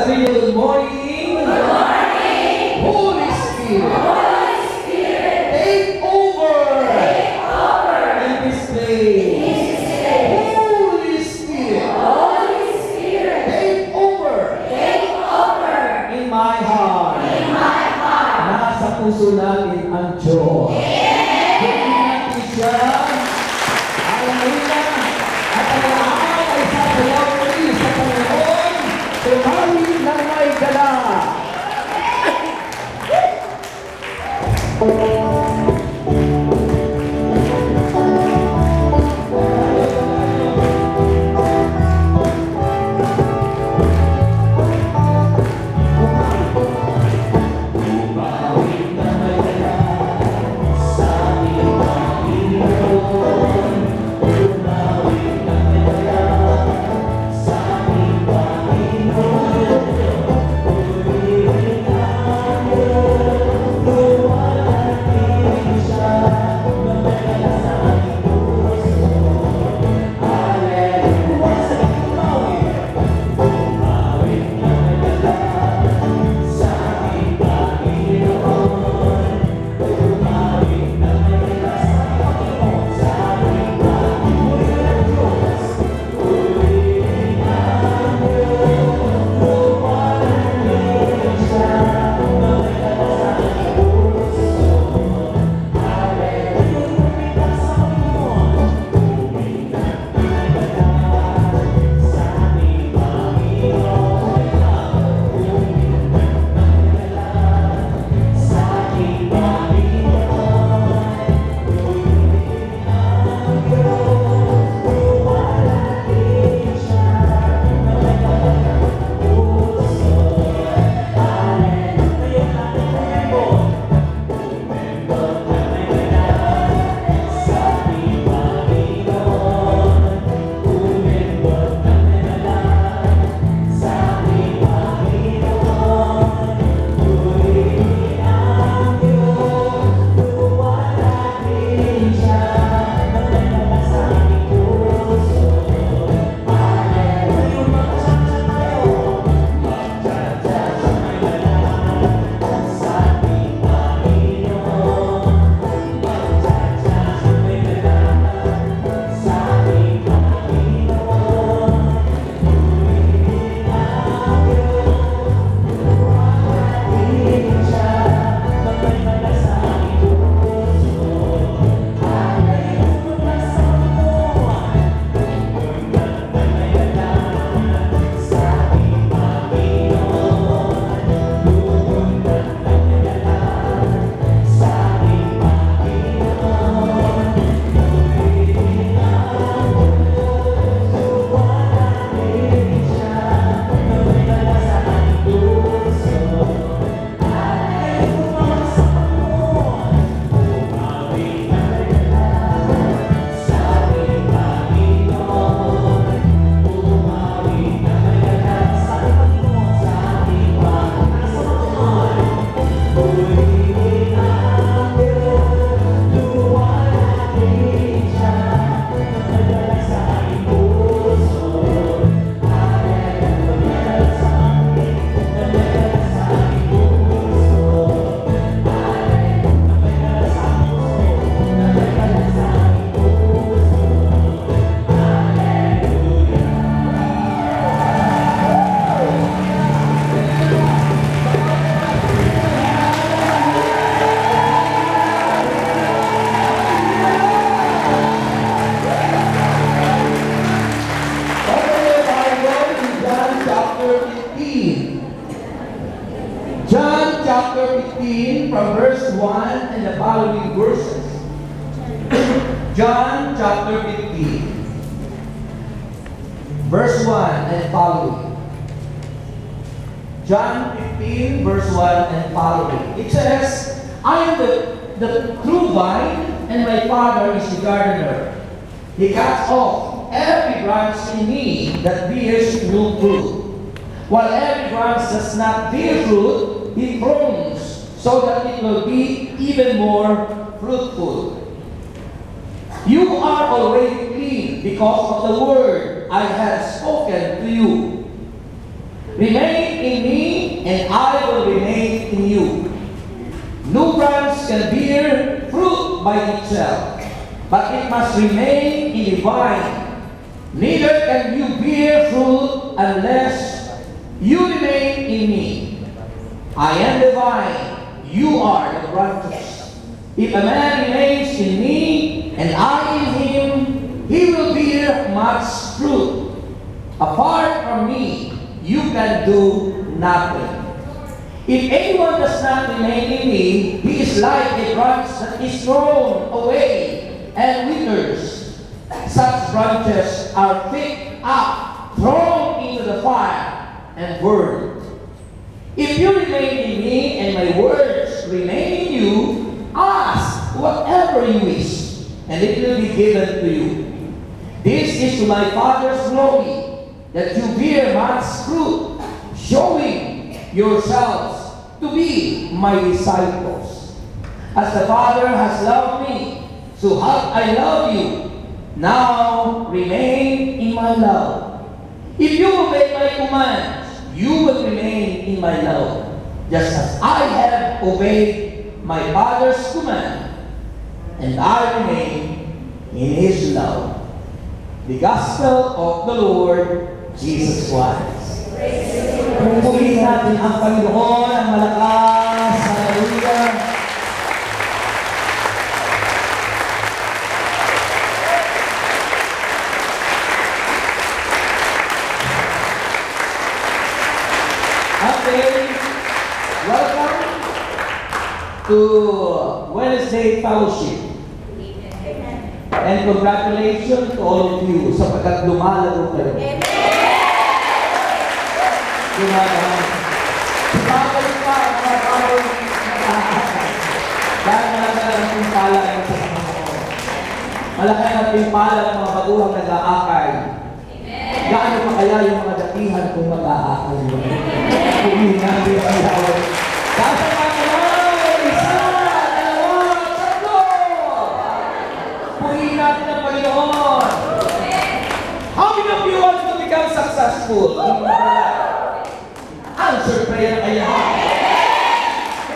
sarili niyo, good morning. Good morning. Holy Spirit. Holy Spirit. Take over. Take over. In this place. In this place. Holy Spirit. Holy Spirit. Take over. Take over. In my heart. In my heart. Nasa puso natin ang Diyos. Gawin natin siya. Hallelujah. At ang lahat ay sasayaw muli sa Panginoon. Tumawid ng may dala. John chapter 15 from verse 1 and the following verses. John chapter 15 verse 1 and following. John 15 verse 1 and following. It says, I am the true vine, and my Father is the gardener. He cuts off every branch in me that bears no fruit, while every branch does not bear fruit, He prunes, so that it will be even more fruitful. You are already clean because of the word I have spoken to you. Remain in me, and I will remain in you. No branch can bear fruit by itself, but it must remain in the vine. Neither can you bear fruit unless you remain in me. I am the vine, you are the branches. If a man remains in me, and I in him, he will bear much fruit. Apart from me, you can do nothing. If anyone does not remain in me, he is like a branch that is thrown away and withers. Such branches are picked up, thrown into the fire, and burned. If you remain in me and my words remain in you, ask whatever you wish, and it will be given to you. This is to my Father's glory, that you bear much fruit, showing yourselves to be my disciples. As the Father has loved me, so have I loved you. Now remain in my love. If you obey my commands, you will remain in my love, just as I have obeyed my Father's command, and I remain in His love. The Gospel of the Lord Jesus Christ. Pupurihin natin ang Panginoon, ang malakas. Hallelujah. Okay, welcome to Wednesday Fellowship. And congratulations to all of you sapagkat lumalago kayo. Lumalago. Pagkakas pa, mga pawag. Dahil malaki na ang timpala ng sa Panginoon. Malaki na ang timpala ng mga baguhang nag-aakay. Gaano pa kaya yung mga datihan kung mag-aakay? Pumili natin ang lawag. Dasa mga kamay! Isa! Dalawa! Tatlo! Purihin natin ang Panginoon. How many of you want to become successful in your life? Answer prayer kayo.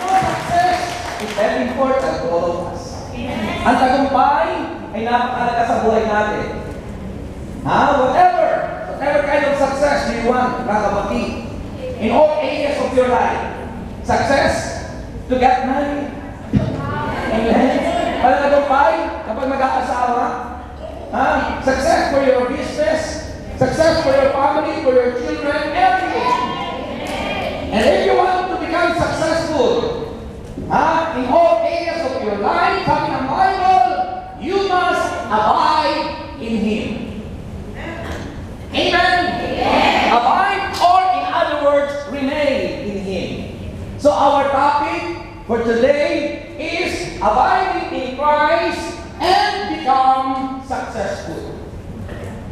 Success is very important to all of us. Ang tagumpay ay napakalaga sa buhay natin. Whatever kind of success you want, kakabati, in all areas of your life. Success to get married. Amen. Tagumpay kapag mag-aasawa. Success for your business, success for your family, for your children, everything. And if you want to become successful in all areas of your life, having a Bible, you must abide in Him. Amen? Abide, or in other words, remain in Him. So our topic for today is abiding in Christ and become successful.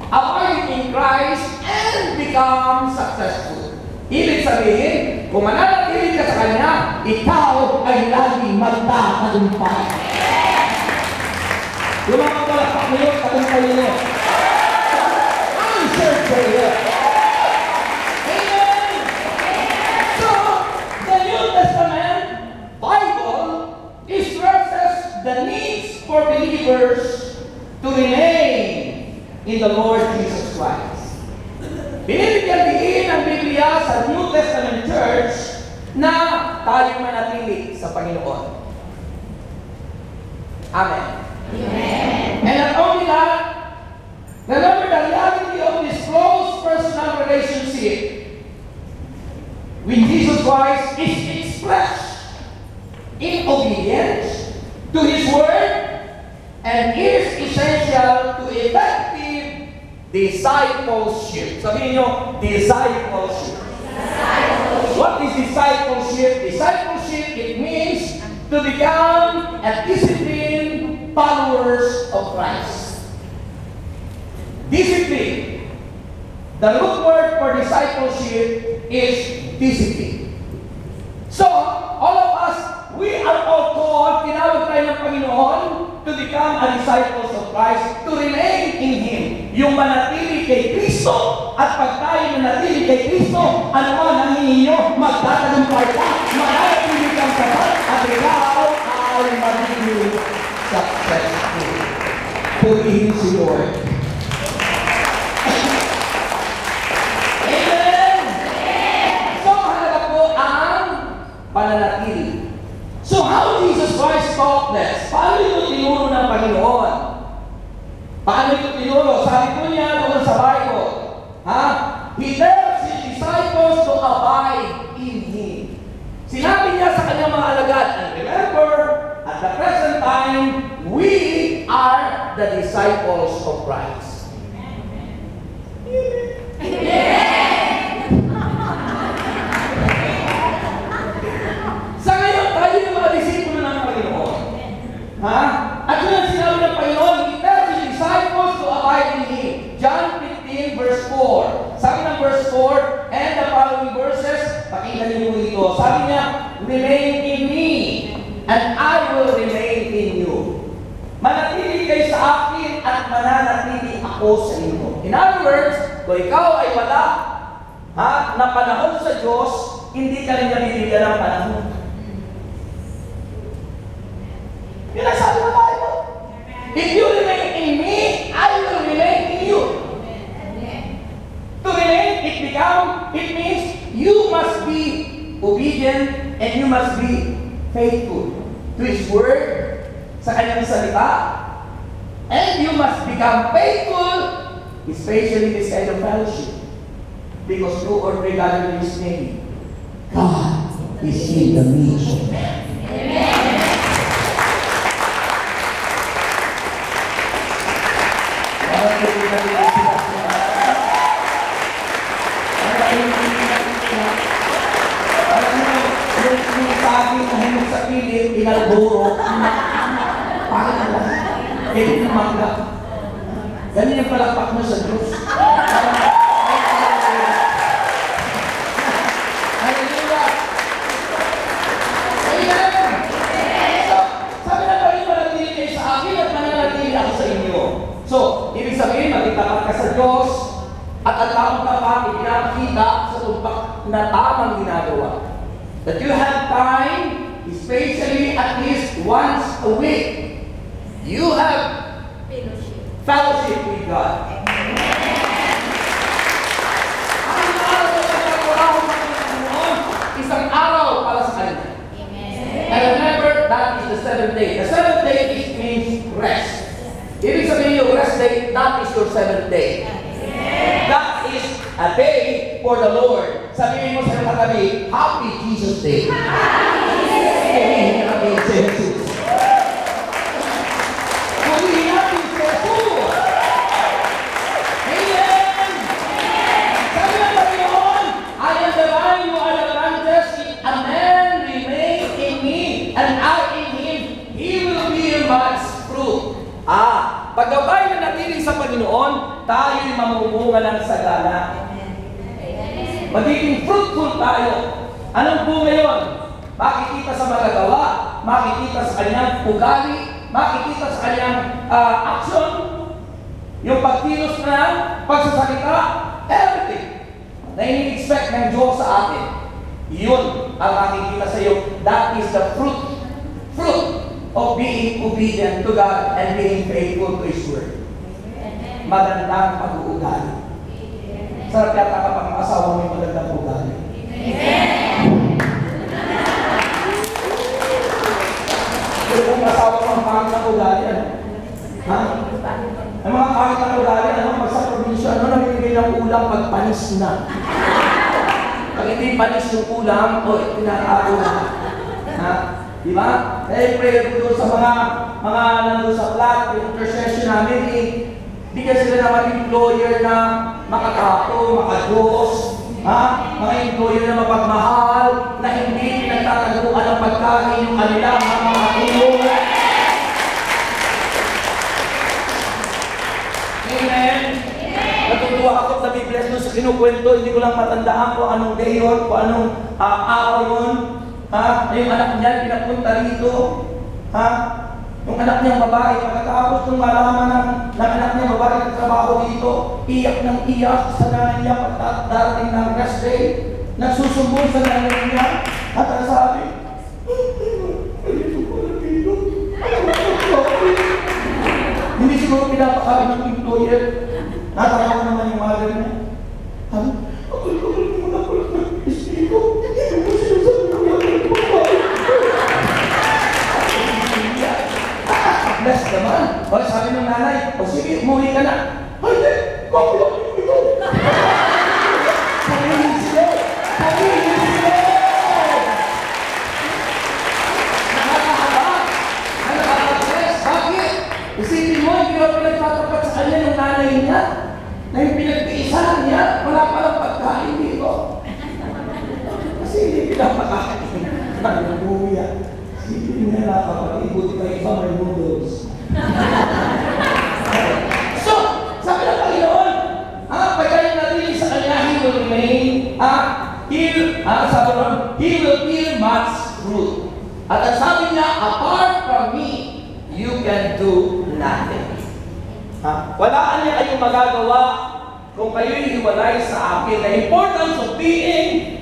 Abiding in Christ and become successful. Ibig sabihin, kung mananatili ka sa Kanya, ikaw ay laging magtatagumpay. Yung mga palakpak niyo, tagumpay niyo. Answer prayer. Amen. So, the New Testament Bible stresses the needs for believers to remain in the Lord Jesus Christ. Binibigyan diin ang Biblia sa New Testament Church na tayo manatili sa Panginoon. Amen. Amen. And not only that, remember the reality of this close personal relationship with Jesus Christ is expressed in obedience to His Word and is essential to effective discipleship. Sabihin nyo, discipleship. What is discipleship? Discipleship, it means to become a disciplined followers of Christ. Discipline. The root word for discipleship is discipline. So, all of us, we are all called, tinawag tayo ng Panginoon, to become a disciples of Christ, to remain in Him. Yung manatili kay Kristo Kristo. At pag tayo nanatili kay Kristo, ano man ang hihinyo, magtatagumpay ka, mananatili kang sapat, at ikaw ay magiging successful. Purihin si Lord. Amen! So, halaga po ang pananatili. So, how Jesus Christ taught this? Paano ito tinuro ng Panginoon? Paano ito tinuro? Sabi po niya doon sa Bible, ha? He tells his disciples to abide in Him. Sinabi niya sa kanyang mga alagad, and remember, at the present time, we are the disciples of Christ. Sa ngayon, tayo yung mga disipulo ng Panginoon. Ha? At yun ang sinabi ng Panginoon, He tells His disciples to abide in Him. John 15 verse 4. Sabi ng verse 4 and the following verses, pakinggan niyo po ito. Sabi niya, remain in me and I will remain in you. Manatili kayo sa akin at mananatili ako sa inyo. In other words, kung ikaw ay wala na panahon sa Diyos, hindi ka rin nabibigyan ng panahon. Yun ang sabi ng Bible. If you remain in me, I will remain in you. To remain, it means you must be obedient and you must be faithful to His Word, sa kanyang salita. And you must become faithful, especially this kind of fellowship. Because 2 or 3 gather in His name, God is in the midst of them. Sa pilit, inalburo, bakit alam? Hindi na mangga. Ganun yung palakpak mo sa Diyos. Hallelujah! Amen! So, sabi na kayo, manatili kayo sa akin at mananatili ako sa inyo. So, ibig sabihin, magitapat ka sa Diyos at ang taong tapat, ipinapakita sa tumpak na tamang ginagawa. That you have time, especially at least once a week, you have fellowship with God. Ang araw na nagkakuraw ng Panginoon, isang araw para sa Kanya. And remember, that is the 7th day. The 7th day means rest. Ibig sabihin yung rest day, that is your 7th day. That is a day for the Lord. Sabihin mo sa katabi, Happy Jesus Day. Purihin natin si Jesus. Purihin natin si Jesus. Amen! Sabi ng Panginoon, I am the vine, you are the branches. If a man remain in me, and I in him, he will bear much fruit. Pag tayo nanatili sa Panginoon, tayo'y mamumunga ng sagana. Magiging fruitful tayo. Anong po ngayon? Makikita sa magagawa, makikita sa kanyang ugali, makikita sa kanyang action, yung pagkilos na, pagsasalita, everything na ini-expect ng Diyos sa atin. Yun ang makikita sa iyo. That is the fruit of being obedient to God and being faithful to His Word. Magandang pag-uugali. Sarap yata kapag ang asawa mo yung magandang ugali. Pero kung asawa mo ang pangit na ugali, ano? Ha? Ang mga pangit na ugali, ano? Pag sa probinsya, ano namimigay ng ulam pag panis na? Pag hindi panis yung ulam, tinatago na. Ha? Diba? Kaya prayer ko doon sa mga nandun sa flat, yung intercession namin, bigyan sila ng mga employer na makatato, makadiyos, mga employer na mapagmahal, na hindi pinagtataguan ng pagkain yung kanilang mga tulong. Amen? Natutuwa ako at nabibless doon sa kinukwento, hindi ko lang matandaan kung anong day yun, kung anong araw yun. Yung anak niya, pinapunta rito. Yung anak niyang babae, pagkatapos nung malaman ng anak niyang babae na trabaho dito, iyak ng iyak sa nanay niya pagdarating ng rest day, nagsusumbong sa nanay niya, at ang sabi, hindi siguro pinapakain ng employer. Natatawa naman yung mother niya. Sabi, akul-akul mo na pala ng espiritu. Hindi mo sinasabi ng mga babae. Bless naman. O sabi ng nanay, o sige, umuwi ka na. Ay, hindi, makulak mo ito. Pagiging sila. Pagiging sila. Nakakaba. Bakit? Isipin mo, hindi mo pinagtatapat sa kanya yung nanay niya. Na yung pinagtiisahan niya, wala palang pagkain dito. Kasi hindi pinapakain. Nagbuya. Isipin niya nakapag-ibuti kayo iba may noodles. So, sabi ng Panginoon, pagkain natin sa kanya, He will remain, He will bear much fruit. At ang sabi niya, apart from me, you can do nothing. Wala niya kayong magagawa kung kayo'y hiwalay sa akin. The importance of being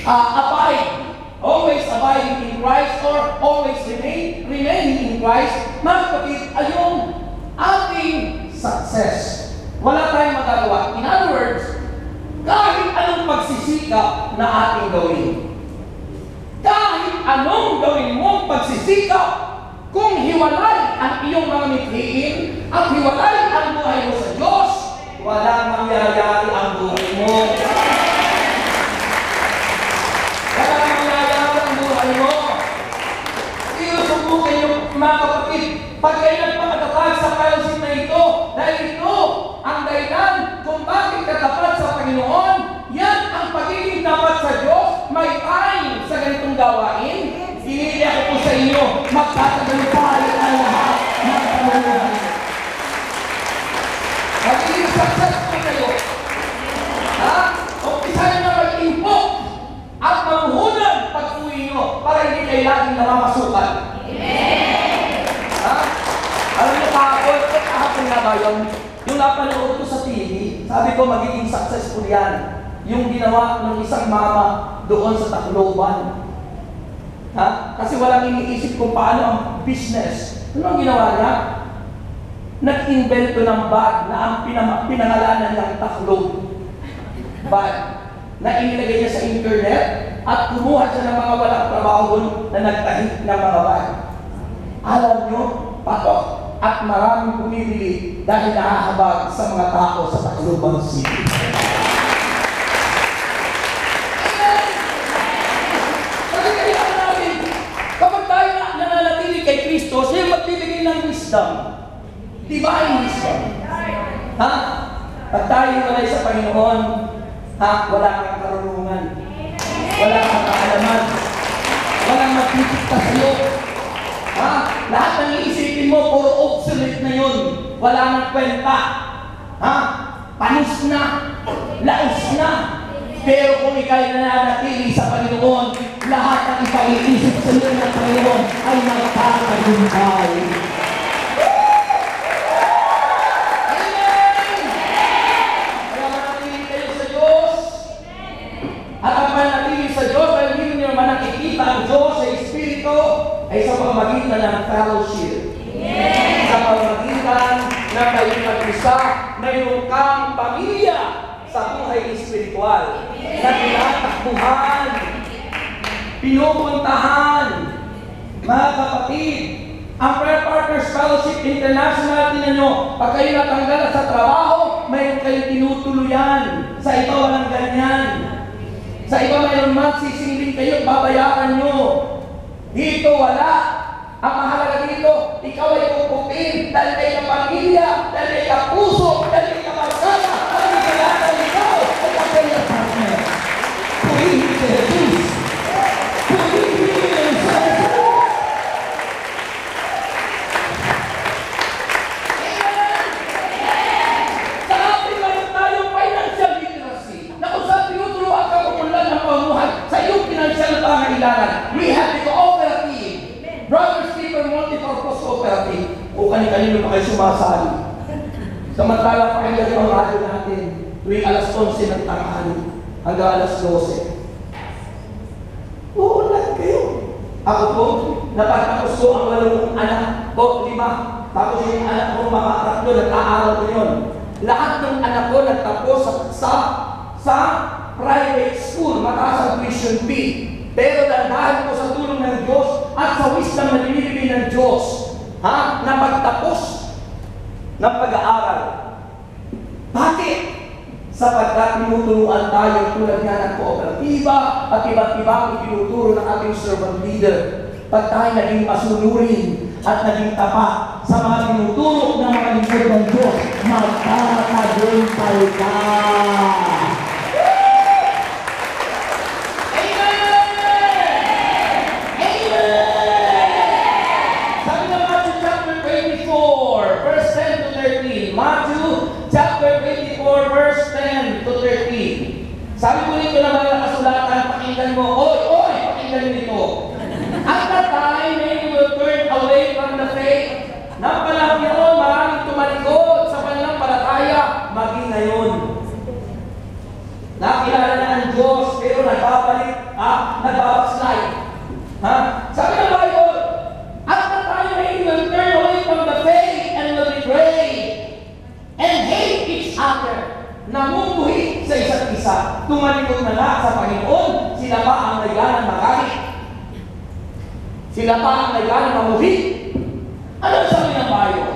abide, always abiding in Christ or always remaining in Christ, mas kapit ay yung ating success. Wala tayong magagawa. In other words, kahit anong pagsisikap na ating gawin, kahit anong gawin mong pagsisikap, kung hiwalay ang iyong mga mithiin, ang hiwalay ang buhay mo sa Diyos, walang mangyayari ang buhay mo. Walang mangyayari ang buhay mo. Inusubukan yung mga kapatid, pag kayo nagpakatatag sa fellowship na ito, dahil ito ang dahilan kung bakit katapat sa Panginoon, yan ang pagiging tapat sa Diyos, may time sa ganitong gawain. Pinili ako po sa inyo, magtatagumpay ang lahat ng kamulan. Magiging successful kayo. Umpisahan na mag-impok at mamuhunan pag-uwi nyo para hindi kayo laging namamasukan. Alam niyo kahapon na ba yun? Yung napanood ko sa TV, sabi ko magiging successful yan. Yung ginawa ng isang mama doon sa Tacloban. Kasi walang iniisip kung paano ang business. Ano ang ginawa niya? Nag-invento ng bag na ang pinangalanan ng Tacloban bag na inilagay niya sa internet at kumuha siya ng mga walang trabaho na nagtahik ng mga bag. Alam niyo, patok at maraming bumibili dahil nahahabag sa mga tao sa Tacloban City. Kay Kristo, siya magbibigay ng wisdom. Divine wisdom. Pag tayo walay sa Panginoon, wala kang karunungan. Wala kang kaalaman. Walang magtitikta sa'yo. Lahat ng iisipin mo, puro obsolete na yun. Wala nang kwenta. Panis na. Laos na. Pero kung ikaw'y nananatili sa Panginoon, lahat ng ipaiisip sa iyo ng Panginoon ay magkakagumpay. Amen! Kaya manatili kayo sa Diyos. At ang manatili sa Diyos, ay hindi nyo naman nakikita ang Diyos sa Espiritu ay sa pamamagitan ng fellowship. Sa pamamagitan ng kayo mag-isa, mayroon kang pamilya sa buhay espiritual na tinatakbuhan, pinupuntahan. Mga kapatid, ang Prayer Partners Fellowship International, tinan nyo, pag kayo natanggal sa trabaho, mayroon kayong tinutuluyan. Sa iba walang ganyan. Sa iba mayroon magsisingling kayo, babayaran nyo. Dito wala. Ang mahalaga dito, ikaw ay puputin dahil may kapamilya, dahil may kapuso, dahil may kapagsama, dahil may kailangan ikaw ay kapamilya partner. Purihin si Jesus. Purihin sa Jesus. Amen! Sa ating mayroon tayong financial literacy na kung saan tinuturuan ka kumulan ng pamumuhay sa iyong financial na pangailangan. We have the cooperative. Brothers, Keeper, Multi-Purpose Cooperative. kanino pa kayo sumasali. Samantala, pakinggan niyo ang radyo natin tuwing alas 11 ng tanghali hanggang alas 12. Uulan kayo. Ako po, napagtapos ko ang 8 anak ko, 5. Tapos yung anak ko, mga 3, nag-aaral ko yun. Lahat ng anak ko nagtapos sa private school, mataas ang tuition fee. Pero dahil ko sa tulong ng Diyos at sa wisdom na binibigay ng Diyos, na magtapos ng pag-aaral. Bakit? Sapagkat tinuturuan tayo tulad nga ng kooperatiba at iba't ibang itinuturo ng ating servant leader. Pag tayo naging masunurin at naging tapat sa mga tinuturo ng mga lingkod ng Diyos, magkakagumpay ka. Sabi ko nito na mga kasulatan, pakinggan mo, oy, pakinggan mo ito. At the time, many will turn away from the faith. Nang panahon yun, maraming tumalikod sa pananampalataya, maging ngayon. Nakilala na ang Diyos, pero nagbabalik, nagbabackslide. Sabi ng Bible, at the time, many will turn away from the faith and will betray and hate each other. Namumuhi sa isa't isa, tumalikod na nga sa Panginoon, sila pa ang nagalang magalit. Sila pa ang nagalang mamuhi. Ano sabi ng Bible?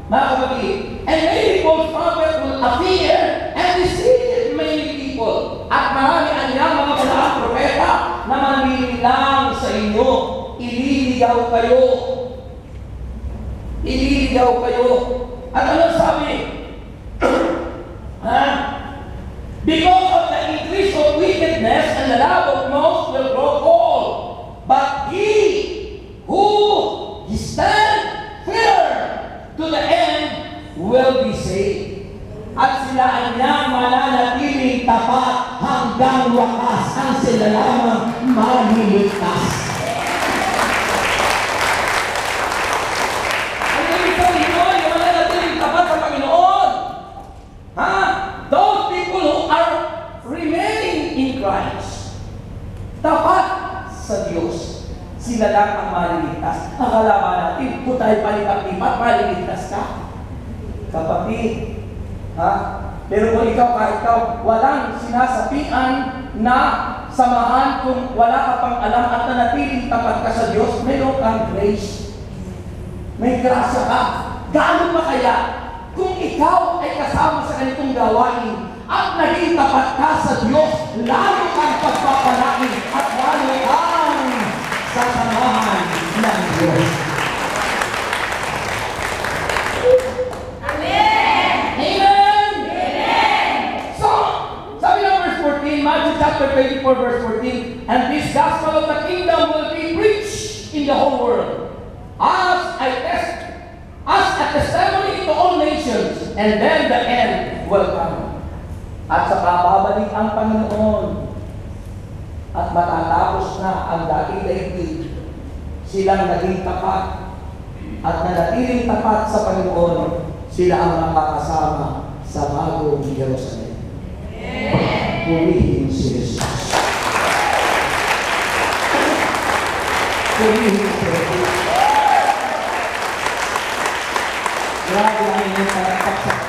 Mga kapatid, and many false prophets will appear and deceive many people. At marami anyang mga balaang propeta na manlililang sa inyo. Ililigaw kayo. Ililigaw kayo. At ano sabi? Because of the increase of wickedness and the love of most will grow cold. But he who stand firm to the end will be saved. At sila ay niyang mananatiling tapat hanggang wakas ang sila lamang maliligtas. Ano yung sabihin mo? Yung mananatiling tapat sa Panginoon. Those people who are remaining in Christ, tapat sa Diyos, sila lang ang maliligtas. Akala ba natin, kung tayo palipat-lipat, maliligtas ka? Kapatid, pero kung kahit ikaw, walang sinasapian na samahan kung wala ka pang alam at nanatiling tapat ka sa Diyos, mayroon kang grace. May grasya ka. Gaano ba kaya kung ikaw ay kasama sa ganitong gawain at naging tapat ka sa Diyos, lalo kang pagpapalain at lalo kang sasamahan ng Diyos. Amen! Amen! Amen! So, sabi ng verse 14, Matthew chapter 24, verse 14, and this gospel of the kingdom will be preached in the whole world as a testimony to all nations, and then the end will come. At saka babalik ang Panginoon at matatapos na ang dating daigdig. Silang naging tapat at nanatiling tapat sa Panginoon, sila ang makakasama sa bagong Jerusalem. Purihin si Jesus. Purihin si Jesus. Grabe ang inyong pagpapsak.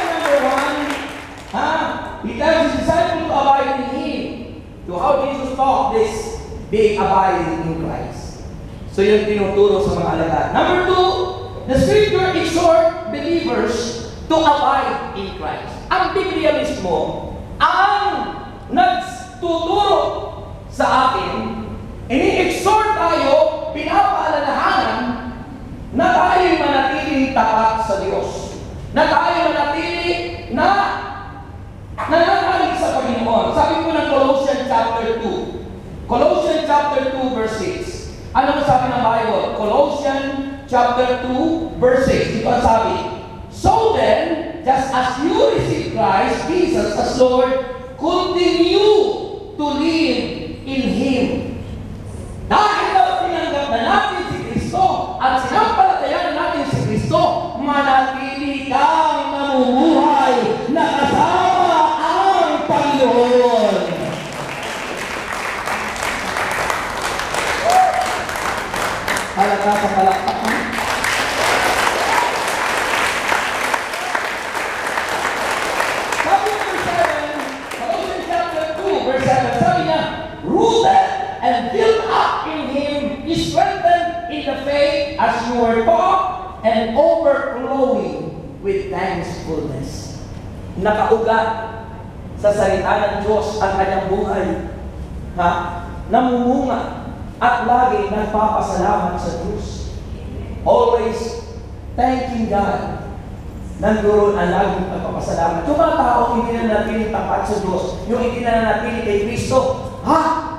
Number 1, he tells his disciples to abide in Him. To how Jesus taught this, being abiding in Christ. So yun tinuturo sa mga alagad. Number 2, the Scripture exhort believers to abide in Christ. Ang Biblia mismo, ang nagtuturo sa atin, ini-exhort tayo, pinapaalalahanan na tayo'y manatiling tapat sa Diyos. Na tayo'y manatiling na nananalig sa Panginoon. Sabi po ng Colossians chapter 2. Colossians chapter 2 verse 6. Ano sabi ng Bible? Colossians chapter 2 verse 6. Ito ang sabi. So then, just as you receive Christ Jesus as Lord, continue to live in Him. Dahil daw tinanggap na natin si Kristo at sinampal you were taught and overflowing with thankfulness. Nakaugat sa salita ng Diyos ang kanyang buhay. Namumunga at lagi nagpapasalamat sa Diyos. Always thanking God. Nandoon ang laging nagpapasalamat. Yung mga tao hindi na nanatiling tapat sa Diyos, yung hindi na nanatiling kay Kristo,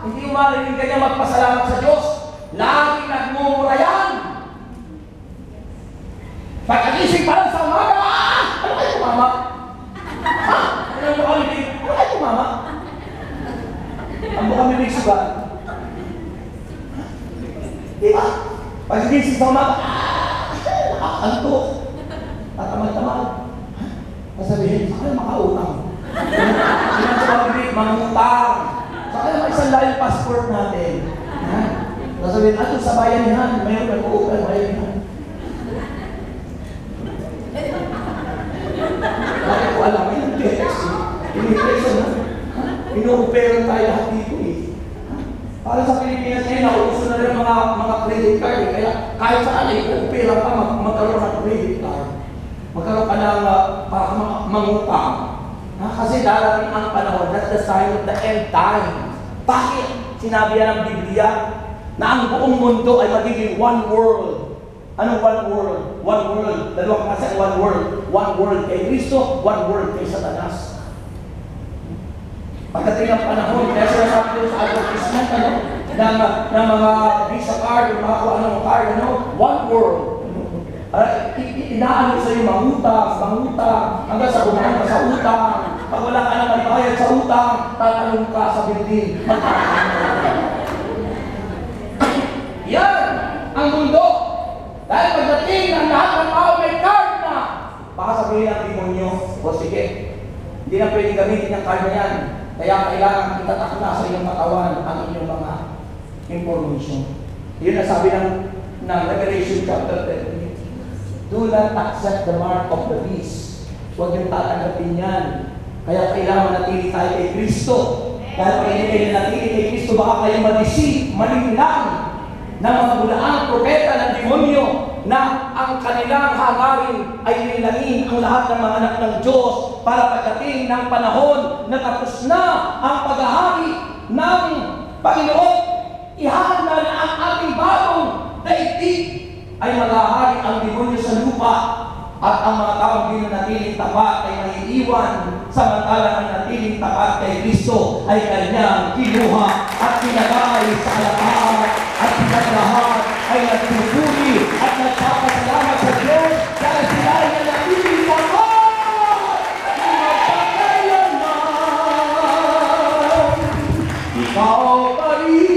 hindi umaliling kanya magpasalamat sa Diyos. Lagi nagmumura yan. Pagkagising pa lang sa umaga, ano kayo mama? Ano kayo bibig? Ano kayo mama? Ang bukang bibig sugat. Diba? Pagkagising sa umaga, nakakanto. Tatamad-tamad. Masabihin, sa kayo makautang. Sinasabibig, mangutang. Sa kayo may isang layo passport natin. Masabihin, ato sa bayanihan, mayroon nag-uupay bayanihan. Bakit ko alam, yung text, immigration na. Inuuperan tayo lahat dito eh. Para sa Pilipinas ngayon, nauuso na rin mga credit card eh. Kaya kahit saan eh, iuupera ka, magkaroon ng credit card. Magkaroon ka ng mangutang. Kasi darating ang panahon, that's the sign of the end time. Bakit? Sinabi yan ng Biblia na ang buong mundo ay magiging one world. Anong one world? One world. Dalawang kasi one world. One world kay Kristo, one world kay Satanas. Pagdating ng panahon, kaya sinasabi doon sa advertisement, ng mga visa card, mga kung anong card, one world. Inaano sa iyo mangutang, hanggang sa bumahan ka sa utang. Pag wala ka naman bayad sa utang, tatalong ka sa building. Yan ang mundo. Dahil pagdating ng lahat ng tao may card na, baka sabihin ng demonyo, o sige, hindi na pwede gamitin yung card na yan. Kaya kailangan itatak na sa iyong katawan ang inyong mga information. Yun ang sabi ng Revelation chapter 10. Do not accept the mark of the beast. Huwag yung tatanggapin yan. Kaya kailangan natili tayo kay Kristo. Dahil pag hindi kayo natili kay Kristo, baka kayo madisip, malinlang ng mga bulaang propeta ng demonyo na ang kanilang hangarin ay nilangin ang lahat ng mga anak ng Diyos para pagdating ng panahon na tapos na ang paghahari ng Panginoon, ihanda na ang ating bagong daigdig, ay maghahari ang demonyo sa lupa at ang mga taong di na natiling tapat ay maiiwan samantalang ang natiling tapat kay Kristo ay kanyang kinuha at pinagay sa alakad at pinaglahat ay nagpupuri at nagpapasalamat sa Diyos dahil sila ay natiling tapat magpakailanman. Ikaw pa rin,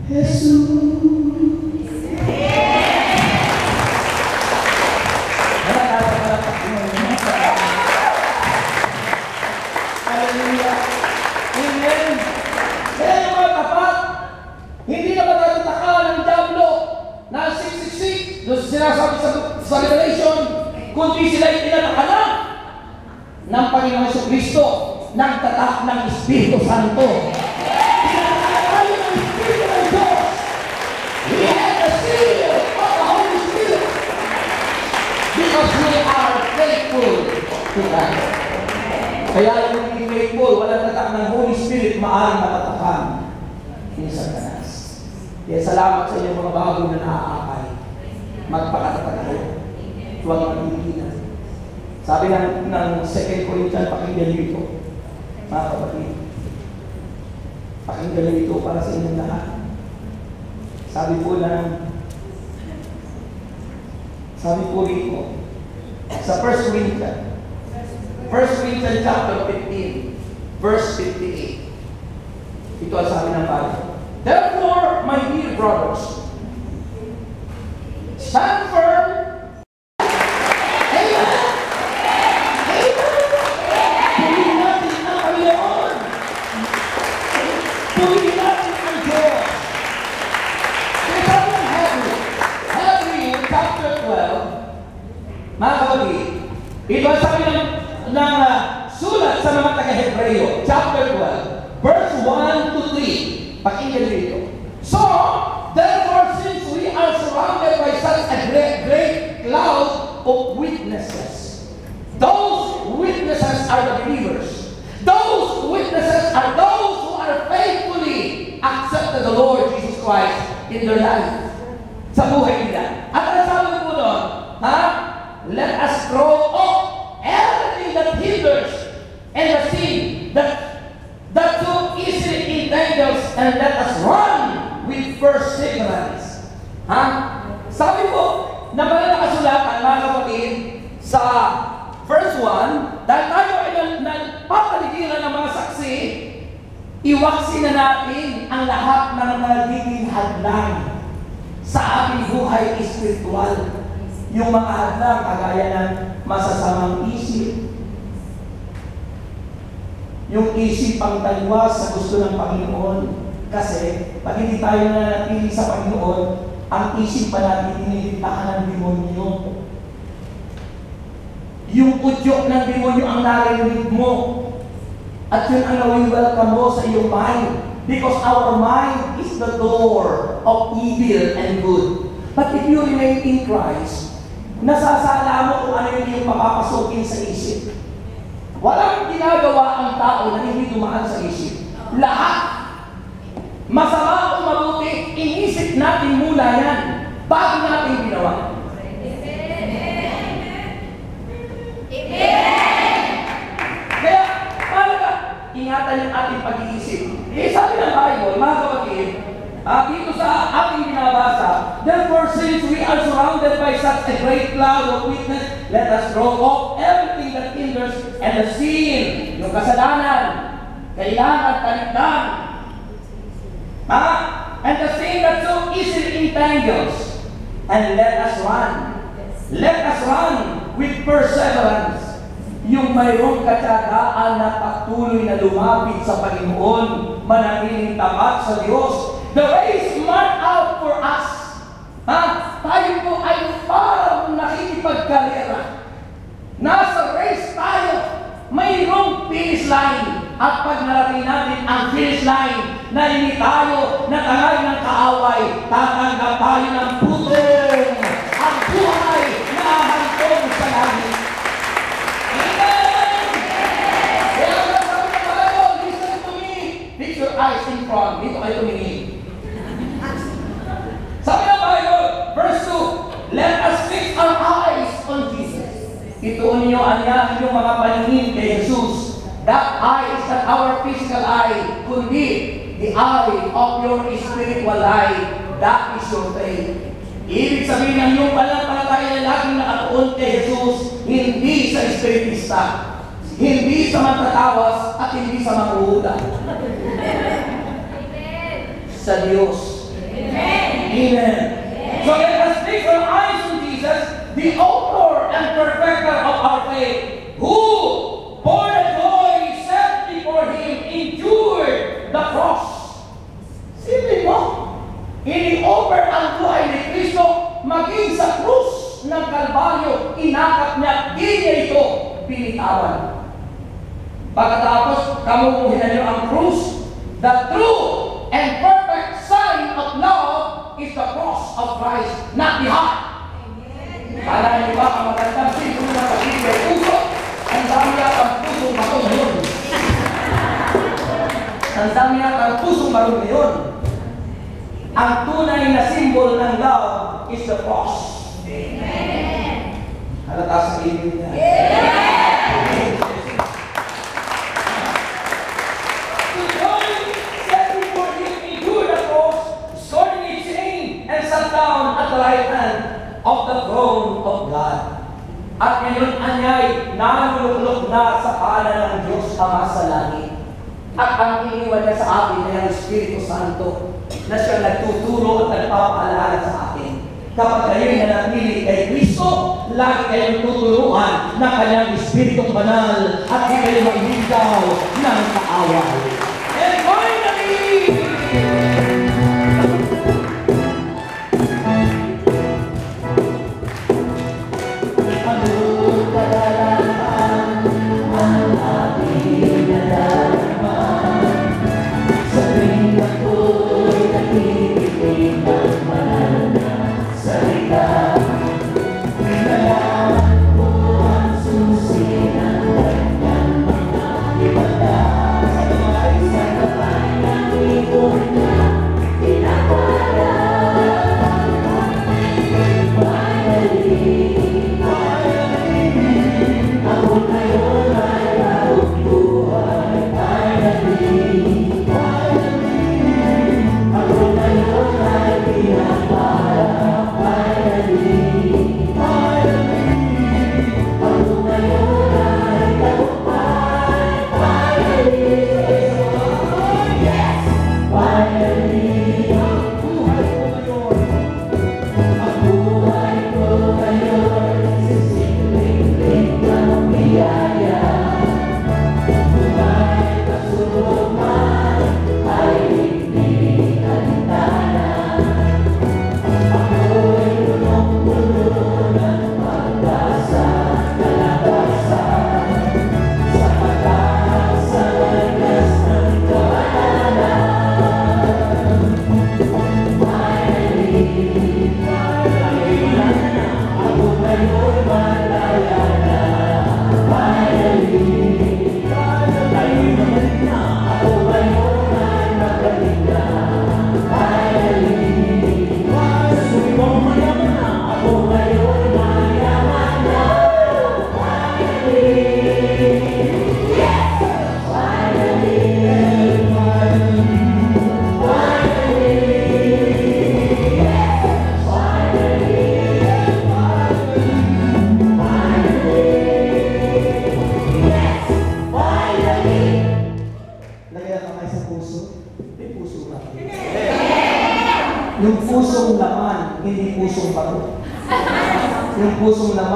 Jesus. Sinasabi sa Revelation, kundi sila itinatakalan ng Panginoon Kristo, ng tatak ng Espiritu Santo. Tinatakalan ng Espiritu ng Diyos. We have the seal of the Holy Spirit because we are faithful to God. Kaya yung hindi faithful, walang tatak ng Holy Spirit, maaaring matatakan ni Satanas. Kaya salamat sa inyo mga bago na naaakay. Magpakatatag kayo. Huwag maghihigilan. Sabi ng 2 Corinthians, pakinggan niyo ito. Mga kapatid. Pakinggan niyo ito para sa inyong lahat. Sabi po rito, sa 1 Corinthians chapter 15, verse 58. Ito ang sabi ng Bible. Therefore, my dear brothers, stand firm. Amen. Purihin natin ang Panginoon. Purihin natin ang Diyos. Kaya sabi ng Hebrew chapter 12, mga kapatid, ito ang sabi ng sulat sa mga taga-Hebreo, chapter 12, verse 1 to 3. Pakinggan dito. So, therefore, of witnesses. Those witnesses are the believers. Those witnesses are those who are faithfully accepted the Lord Jesus Christ in their life. Sa buhay nila. At ang sabi po doon, let us throw off everything that hinders and the sin that so easily entangles, and let us run with perseverance. Sabi po, na mga nakasulatan, mga kapatid, sa verse 1, dahil tayo ay nagpapaligiran ng mga saksi, iwaksin na natin ang lahat ng nagiging hadlang sa ating buhay espiritual. Yung mga hadlang kagaya ng masasamang isip, yung isip pang taliwas sa gusto ng Panginoon. Kasi pag hindi tayo nananatili sa Panginoon, ang isip pa natin inilintahan ng demonyo. Yung udyok ng demonyo ang narinig mo. At yun ang nawi-welcome mo sa iyong mind. Because our mind is the door of evil and good. But if you remain in Christ, nasasala mo kung ano yung iyong papapasukin sa isip. Walang ginagawa ang tao na hindi dumaan sa isip. Lahat. Masama o mabuti, inisip natin muna yan bago natin ginawa. Kaya, talaga, ingatan yung ating pag-iisip. Sabi ng Bible, mga kapatid, dito sa ating binabasa, therefore, since we are surrounded by such a great cloud of witness, let us throw off everything that hinders and the sin, yung kasalanan, kailangan talikdan, and the sin that so easily entangles, and let us run. Let us run with perseverance. Yung mayroong katyagaan na patuloy na lumapit sa Panginoon, manatiling tapat sa Diyos. The race marked out for us. Tayo po ay parang nakikipagkarera. Nasa race tayo. Mayroong finish line. At pag narating natin ang finish line, na hindi tayo natangay ng kaaway, tatanggap tayo ng putong. Ang buhay na hantong sa langit. Amen! Kaya ang sabi ng Bible, listen to me. Fix your eyes in front. Dito kayo tumingin. Sabi ng Bible, verse 2, let us fix our eyes on Jesus. Ituon niyo ang inyong mga paningin kay Jesus. That eye is not our physical eye, kundi the eye of your spiritual eye. That is your faith. Ibig sabihin ng iyong pananampalataya na laging nakatuon kay Jesus, hindi sa espiritista, hindi sa matatawas, at hindi sa manghuhuda. Sa Diyos. Amen. So let us fix our eyes on Jesus, the author and perfecter of our faith, who, for the joy set before Him, endured the cross. Sipin mo, ini-offer ang buhay ni Kristo maging sa krus ng Kalbaryo, inakap niya, di niya ito binitawan. Pagkatapos, kamukuhin niyo ang krus, the true and perfect sign of love is the cross of Christ, not the heart. Kala niyo ba ang magandang sino na pag-ibig ay puso? Ang dami yata ang pusong barong ngayon. Ang dami yata ang pusong barong ngayon. Ang tunay na symbol ng love is the cross. Amen. Halata sa ibig niya. Amen. To join, set before Him, endure the cross, scorning its shame, and sat down at the right hand of the throne of God. At ngayon anyay, naluluklok na sa kanan ng Diyos Ama sa langit. At ang iniwan niya sa atin ay ang Espiritu Santo na siya nagtuturo at nagpapaalala sa atin. Kapag kayo'y nanatili kay Kristo, lagi kayong tuturuan ng kanyang Espiritong Banal at di kayo mailigaw ng kaaway. And finally, salita,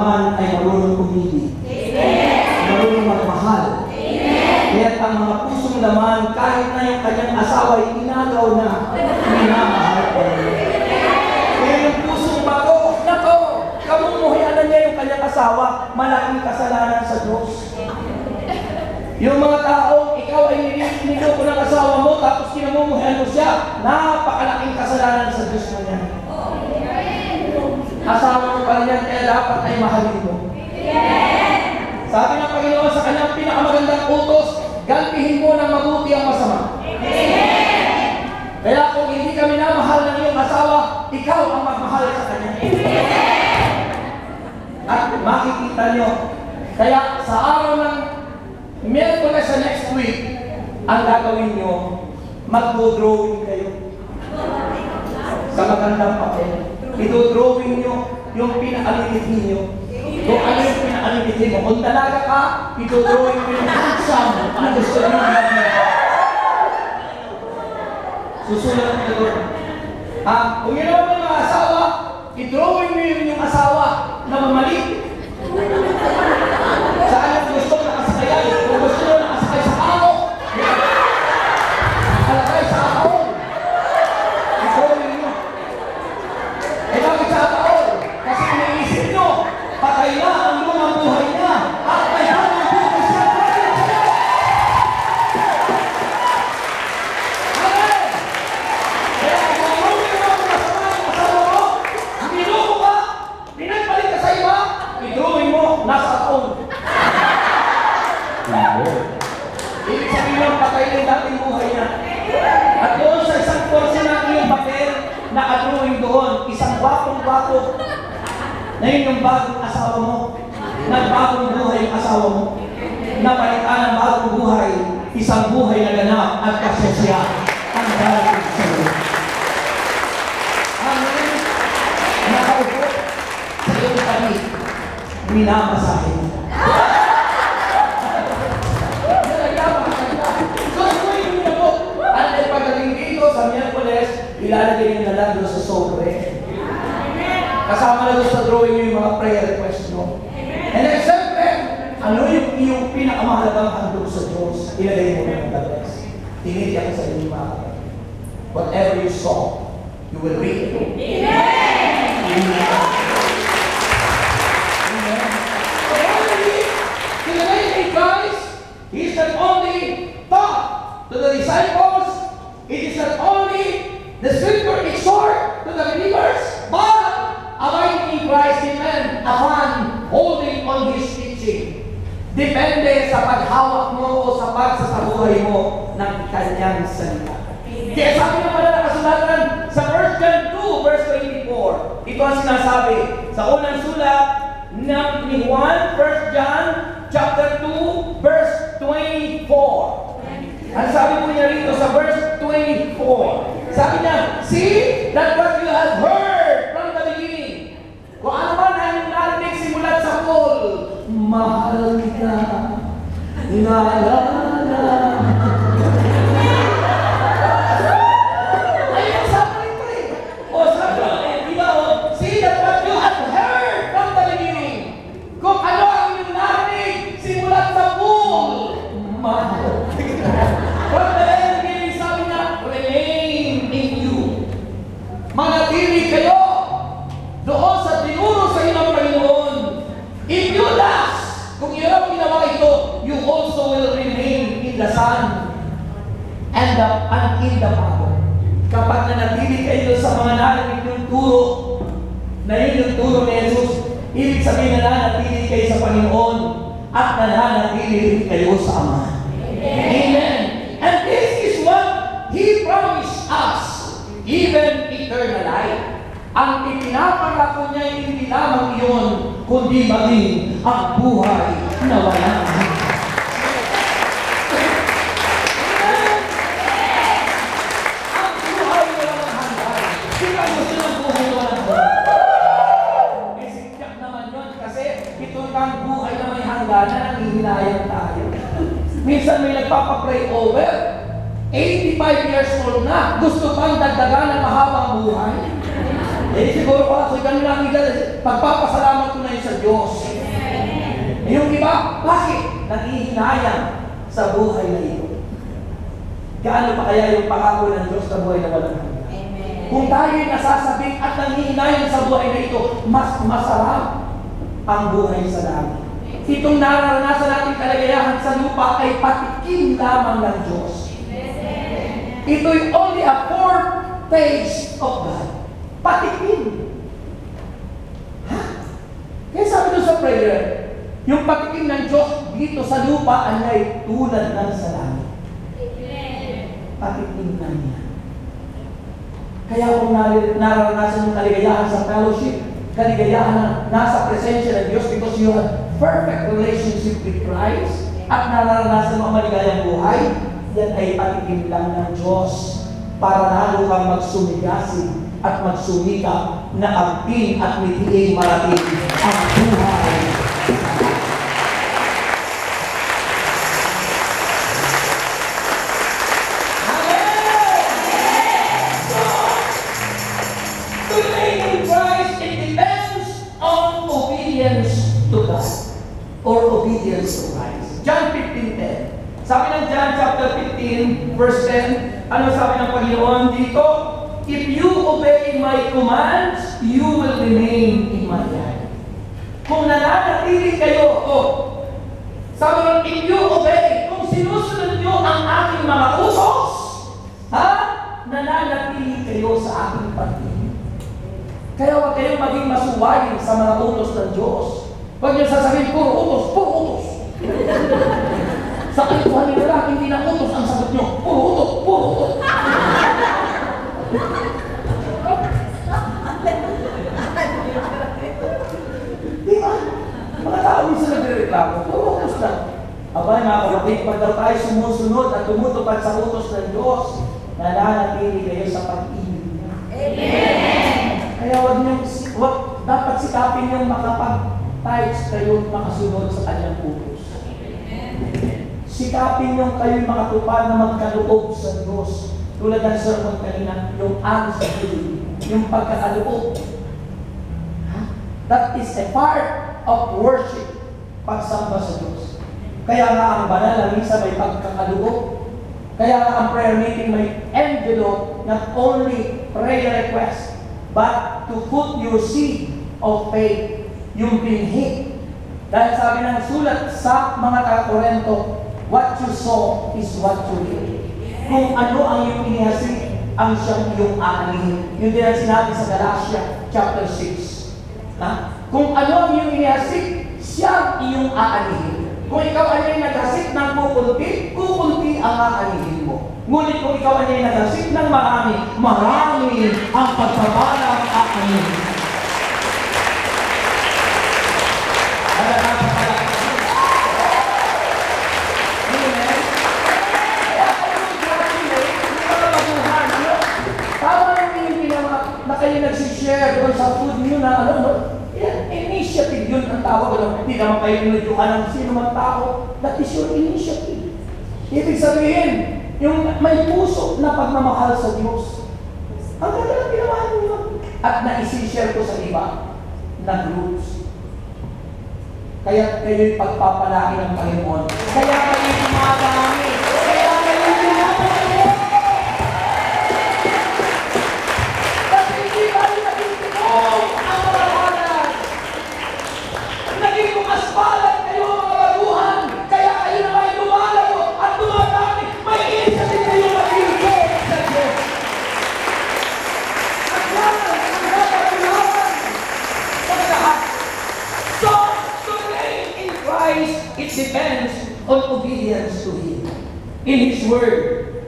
naman ay marunong umibig. Marunong magmahal. Kaya ang mga pusong laman, kahit na yung kanyang asawa ay inagaw na, minamahal ko. Kaya yung pusong bago, nako, kamumuhianan niya yung kanyang asawa, malaking kasalanan sa Diyos. Yung mga taong ikaw ay niloko ng asawa mo, tapos kinamumuhian mo siya, napakalaking kasalanan sa Diyos na niya. Asawa mo pa rin yan, kaya dapat ay mahalin mo. Sabi ng Panginoon sa kanyang pinakamagandang utos, gantihin mo ng mabuti ang masama. Kaya kung hindi ka minamahal ng iyong asawa, ikaw ang magmahal sa kanya. At makikita nyo, kaya sa araw ng Miyerkules sa next week, ang gagawin nyo, mag-drawing kayo sa magandang papel. Ito-drawing nyo yung pinaalilitin nyo. Kung ano yung pinaalilitin mo. Kung talaga ka, ito-drawing nyo yung handsome na gusto nyo namin. Susulat nyo doon. Kung yun naman yung mga asawa, i-drawing nyo yung asawa na mamalik. Saan yung gusto nakasakayay? Kung gusto nyo nakasakay sa ako, nakalagay sa ako. I-drawing nyo. Bakit sa ako? Kasi iniisip nyo, patay na ang lumang buhay niya. At may hamang buhay siya. Amen! Kaya kung marunong mo ang masama yung asawa mo, niluko ka, pinagpalit ka sa iba, i-drawing mo, nasa taon. Ibig sabihin lang, patay na yung dating buhay niya. At doon sa isang portion ng iyong papel, nakadrawing doon, isang gwapong-gwapo. Na yun yung bagong asawa mo. Nagbagong buhay yung asawa mo. Napalitan ng bagong buhay, isang buhay na ganap at kasosya ang darating sa iyo. Amen. Nakaupo sa iyong tabi, minamasahin. Sa Miyerkules, ilalagay nyo na lang doon sa sobre. Kasama na doon sa drawing nyo yung mga prayer request nyo. And then, siyempre, ano yung iyong pinakamahalagang handog sa Diyos? Ilagay mo na ng the best. Tinitiyak sa inyo mga kapatid. Whatever you saw, you will reap it. Amen! Amen! So, only, tinagay kay Christ, He is not only taught to the disciples, it is not only the scripture exhort to the believers, but abiding in Christ, amen, upon holding on His teaching. Depende sa paghawak mo o sa pagsasabuhay mo ng kanyang salita. Kaya sabi naman na nakasulatan sa 1 John 2, verse 24. Ito ang sinasabi sa unang sulat ni Juan, 1 John chapter 2, verse 24. Ang sabi po niya rito sa verse 24, sabi niya, see that what you have heard from the beginning. Kung ano man ang narinig simulat sa Paul, mahal kita, naalala. Ayun, sabi nito eh. O sabi nito, see that what you have heard from the beginning. Kung ano ang narinig simulat sa Paul, mahal kita. From the very beginning, sabi niya, remain in you. Manatili kayo doon sa tinuro sa inyo ng Panginoon. If you last, kung yun ang ginawa ito, you also will remain in the Son and in the Father. Kapag nanatili kayo sa mga narinig yung turo, na yun yung turo ni Jesus, ibig sabihin na nanatili kayo sa Panginoon at nananatili rin kayo sa Ama. Amen. And this is what He promised us, even eternal life. Ang ipinapangako niya hindi lamang iyon, kundi maging ang buhay na walang hanggan. Ang buhay na walang hanggan. Sino gusto ng buhay na walang hanggan? Eh, sikyak naman yun kasi ito ang buhay na may hanggan na nangihinayang tayo. Minsan may nagpapapray over, 85 years old na, gusto pang dagdagan ng mahabang buhay. Siguro ako, ganun lang pagpapasalamat ko na yun sa Diyos. Yung iba, bakit? Nanghihinayang sa buhay na ito. Gaano pa kaya yung pangako ng Diyos sa buhay na walang hanggan? Kung tayo'y nasasabing at nanghihinayang sa buhay na ito, mas masarap ang buhay sa langit. Itong nararanasan natin kalagayahan sa lupa ay patikim lamang ng Diyos. Ito'y only a foretaste of God. Patikim. Ha? Kaya sabi doon sa prayer, yung patikim ng Diyos dito sa lupa ay tulad ng sa langit. Patikim na niya. Kaya kung nararanasan yung kaligayahan sa fellowship, kaligayahan na nasa presensya ng Diyos because you have perfect relationship with Christ at nararanasan mo ang maligayang buhay, yan ay patikim lang ng Diyos para lalo kang magsumigasin at magsumika na agpin at mitiing marating ang buhay. To God or obedience to Christ. John 15:10. Sabi ng John chapter 15 verse 10, ano sabi ng Panginoon dito? If you obey my commands, you will remain in my life. Kung nananatili kayo, sabi ng if you obey, kung sinusunod nyo ang aking mga utos, nananatili kayo sa aking pag-ibig. Kaya huwag kayong maging masuwayin sa mga utos ng Diyos. Huwag niyo sasabihin, puro utos, puro utos. Sa kalipuhan nila lang, hindi na utos ang sagot niyo. Puro utos, puro utos. Di ba? Mga tao minsan nagre-reklamo, puro utos lang. Abay mga kapatid, pag daw tayo sumusunod at tumutupad sa utos ng Diyos, nananatili kayo sa pag-ibig niya. Amen! Kaya dapat sikapin yung makapag-tides kayo makasunod sa kanyang utos. Sikapin yung kayo'y makatupad na magkaloob sa Diyos. Tulad ng sermon kanina, yung ang sa Diyos, yung pagkakaloob. That is a part of worship, pagsamba sa Diyos. Kaya nga ang banal na misa may pagkakaloob. Kaya nga ang prayer meeting may envelope, not only prayer request, but to put your seed of faith, yung binhi. Dahil sabi ng sulat sa mga taga-Korento, what you sow is what you reap. Kung ano ang iyong inihasik, ang siyang iyong aanihin. Yun din ang sinabi sa Galatia chapter 6. Kung ano ang iyong inihasik, siya iyong aanihin. Kung ikaw ay naghasik ng kukunti, kukunti ang aanihin mo. Ngunit kung ikaw ay naghasik ng marami, marami ang pagbabalang aanihin. Na kayo nagsishare doon sa food nyo na initiative yun ang tawag. Hindi naman kayo inudyukan ng sino man tao. That is your initiative. Ibig sabihin, yung may puso na pagmamahal sa Diyos. Ang ganda lang ginawa nyo. At na-isishare ko sa iba na groups. Kaya kayo'y pagpapalaki ng Panginoon. Kaya kayo'y tumatami. Kaya kayo'y tumatami. Aspalan kayo mga baguhan, kaya kayo na may lumalayo at dumadami, may initiative kayo mag-ilgay sa Diyos. At yan ang napatulawan sa lahat. So, to remain in Christ, it depends on obedience to Him. In His Word,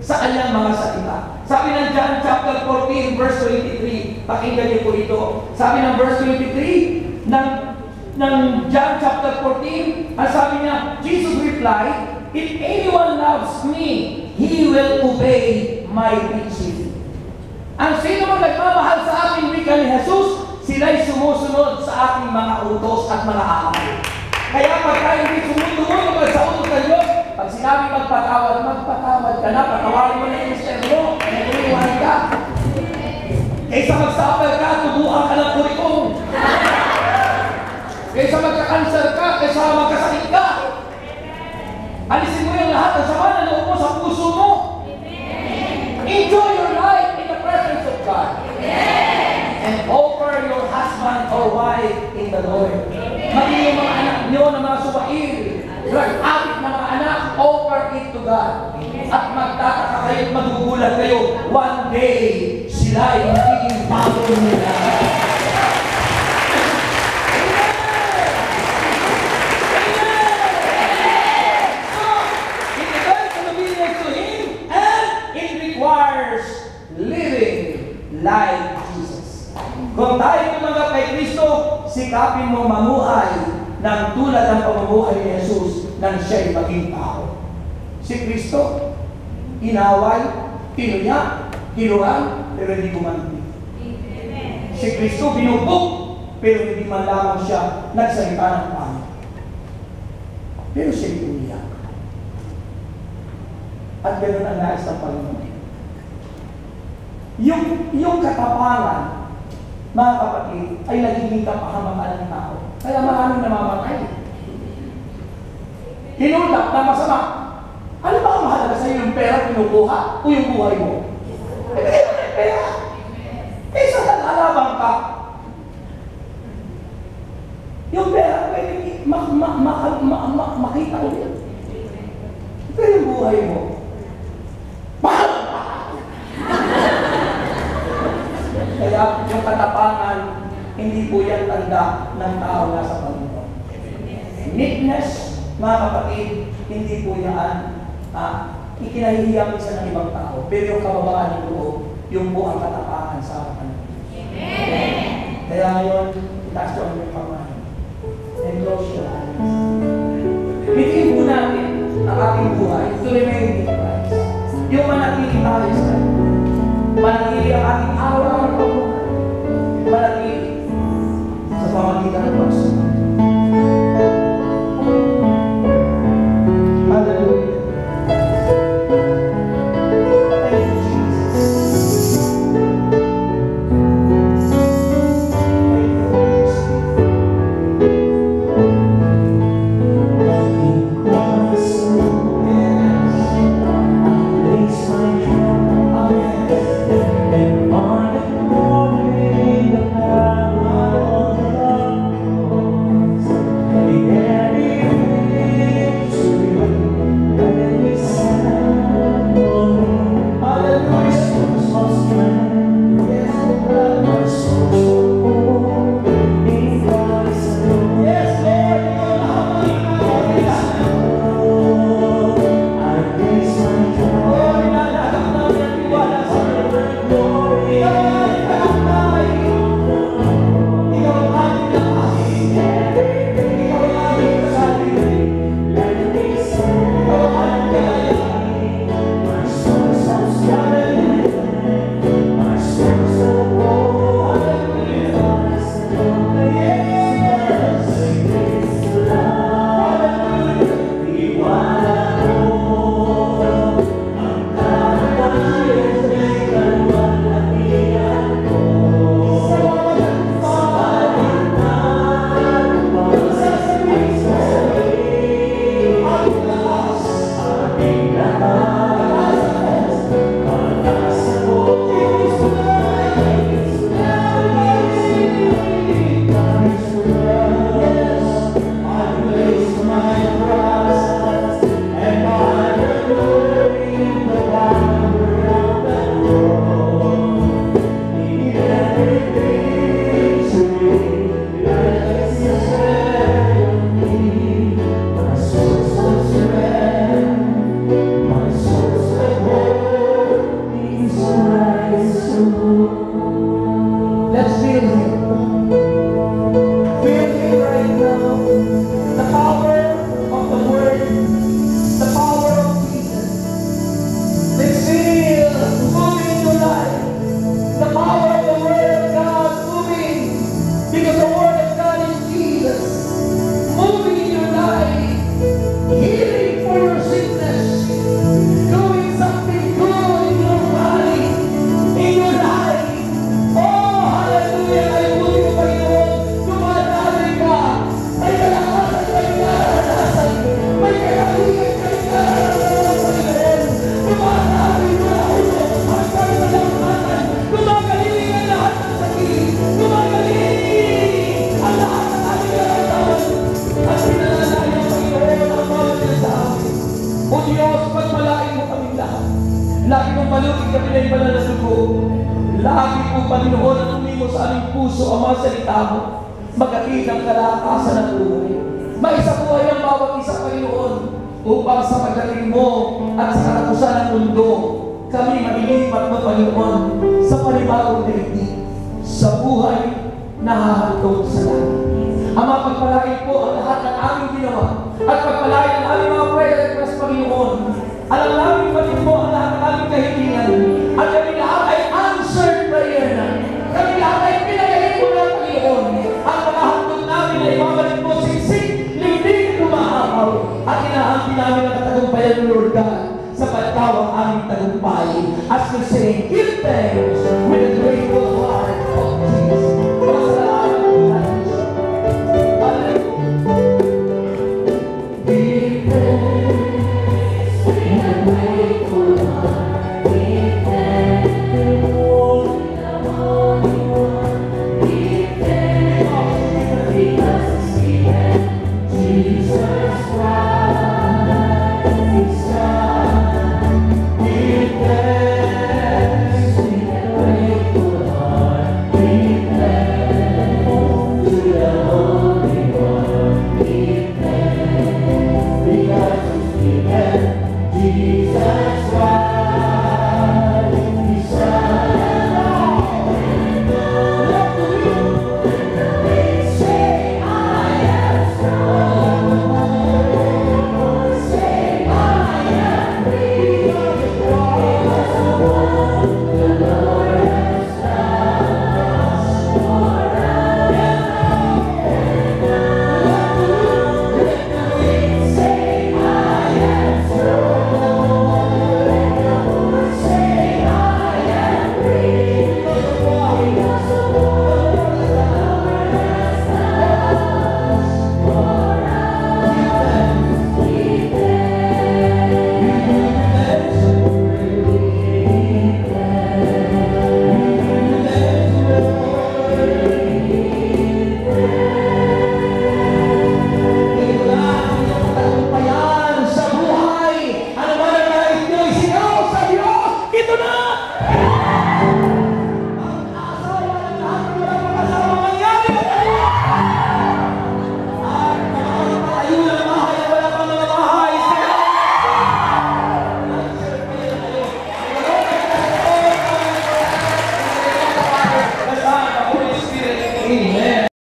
sa kanyang mga salita. Sabi ng John chapter 14, verse 23, pakinggan niyo po ito. Sabi ng verse 23, ng John chapter 14, ang sabi niya, Jesus replied, if anyone loves me, he will obey my teaching. Ang sino man nagmamahal sa akin, wika ni Jesus, sila'y sumusunod sa aking mga utos at mga akal. Kaya pag tayo hindi sumusunod sa utos ng Diyos, pag sinabi magpatawad ka na, patawarin mo na yung mister mo, nag-iwan ka. Kaysa mag-suffer ka, tubuhan ka ng kurikong. Kaysa magka-cancer ka, kaysa magkasakit ka. Alisin mo yung lahat ng sama na loob mo sa puso mo. Enjoy your life in the presence of God. And offer your husband or wife in the Lord. Maging yung mga anak nyo na mga suwail, drug addict na mga anak, offer it to God. At magtataka kayo at magugulat kayo, one day, sila ay magiging bago nila. Living like Jesus. Kung tayo tumanggap kay Kristo, sikapin mo mamuhay ng tulad ng pamumuhay ni Jesus nang siya'y maging tao. Si Kristo, inaway, tinuya, hinuran, pero hindi kumanti. Si Kristo, binubog, pero hindi man lamang siya nagsalita ng pangit. Pero siya'y umiyak. At ganoon ang nais ng Panginoon. Yung katapangan, mga kapatid, ay nagiging kapahamakan ng tao. Kaya maraming namamatay. Hinulak na masama. Ano ba ang mahalaga sa iyo, yung pera pinukuha o yung buhay mo? Pera. Kaysa nalalaban ka. Yung pera, pwede makita ulit. Pero yung buhay mo, kaya yung katapangan, hindi po yan tanda ng tao nasa Panginoon. Meekness, mga kapatid, hindi po yan ikinahihiya minsan ng ibang tao. Pero yung kababaan ng loob, yung po ang katapangan sa harapan. Kaya ngayon, itaas ko ang yung pamahin. And close your eyes. Bigyan po natin ang ating buhay to remain in Christ. Yung manatili tayo sa Kanya. Manatili ang ating araw-araw ng pamumuhay. Manatili sa pamagitan ng pagsunod. Hallelujah. Thank you, Jesus. Thank you, Holy Spirit. Lagi po, Panginoon, ang umimo sa aming puso ang mga salita mo. Magatid ang kalakasan ng buhay. Maisa buhay ang bawat isa, Panginoon, upang sa pagdating mo at sa katapusan ng mundo, kami mailipat mo, Panginoon, sa panibagong daigdig, sa buhay na hahantong sa langit. Ama, pagpalain po ang lahat ng aming ginawa at pagpalain ang aming mga prayer request, Panginoon. Alam namin, Panginoon, ang lahat ng aming kahilingan at kami lahat ay answered prayer na. Kami lahat ay pinagaling mo ng Panginoon. Ang mga handog namin ay babalik mo siksik, lingding umaapaw at inahampi namin ang katagumpayan ng Lord God sa pagtawang aming tagumpay. As we say, give thanks with